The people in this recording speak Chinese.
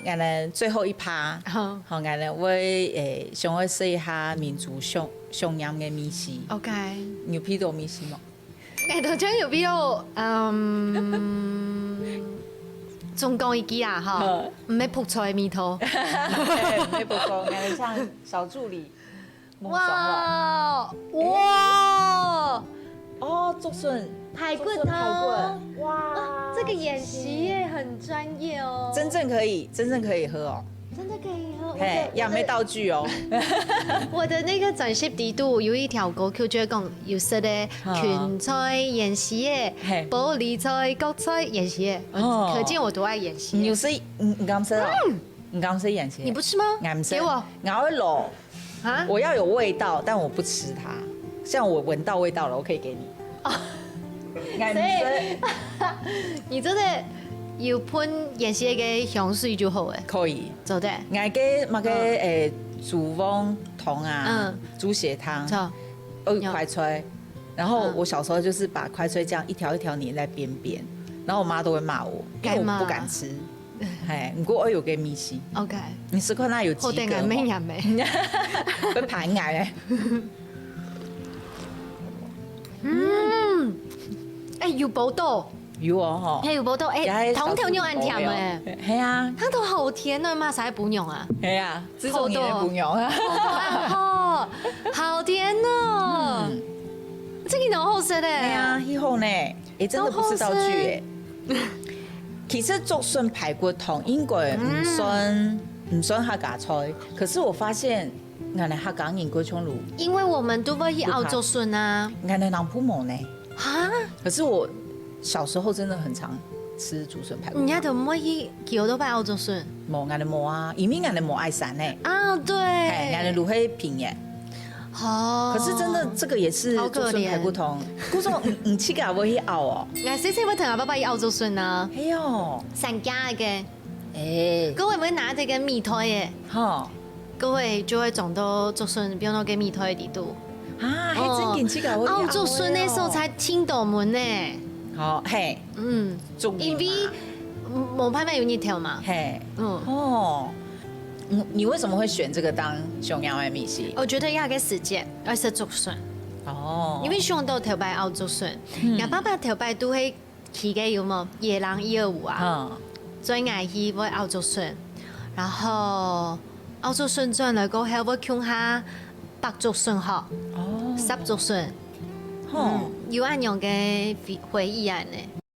俺们最后一趴，好，俺们会想要说一下民族上扬的米食。OK。牛皮豆米食嘛。頭將要邊度？仲講一句啊，哈，唔係撲菜米頭。没不错，俺们像小助理。哇哇！哦，竹笋排骨竹笋排汤，骨，哇，這個演習耶很專業哦。真正可以喝哦。真的可以喝。嘿，也没道具哦。我的那個展示地圖有一條歌曲，就係講有識咧芹菜演習耶，玻璃菜、角菜演習耶。可見我多愛演習。你有吃？你刚吃哦？你刚吃眼线？你不吃嗎？俺吃。給我。俺会卤。啊？我要有味道，但我不吃它。像我聞到味道了，我可以給你。哦。俺吃。你真的要噴演習嘅香水就好誒。可以。做得。俺嘅那個煮翁湯啊，煮血湯，有快炊。然後我小時候就是把快炊這樣一條一條粘在邊邊，然後我媽都會罵我，因為我不敢吃。係，不過我有給米食。OK。你試看那有幾個？好定係咩人味？會排癌誒。要補到。有哦，要補到，糖條用按甜誒。係啊。它都好甜啊嘛，使不用啊？係啊，這種也不用啊。哦，好甜哦。這個好好食誒。係啊，以後呢，真的不是道具誒。其實竹筍排骨湯應該唔算客家菜，可是我發現我哋客家人嗰種路，因為我們都會去熬竹筍啊。我哋南部冇呢。哈？可是我小時候真的很常吃竹筍排骨。人家都唔會去橋都擺熬竹筍。冇，我哋冇啊，因為我哋冇愛山呢。啊，對。我哋路係平嘅。哦。可是真的，這個也是竹筍排骨湯。嗰種唔似㗎，會去熬哦。我細細會同阿爸爸去熬竹筍啊。哎呦，散家嘅。誒。各位會拿這個米胎嘅。哈。各位就會撞到竹筍，變到嘅米胎地度。啊，係真見似㗎，熬竹筍嘅時候才聽到門呢。好，嘿。因為冇辦法有日頭嘛。嘿。哦。你為什麼會選這個當上揚的米食？我覺得要個時間，要食竹筍。哦。因為上到頭擺熬竹筍，我爸爸頭擺都係去嘅有冇夜郎125啊，最愛去會熬竹筍，然後熬竹筍轉來過後會鄉下白竹筍學，濕竹筍，有按樣嘅回憶啊呢。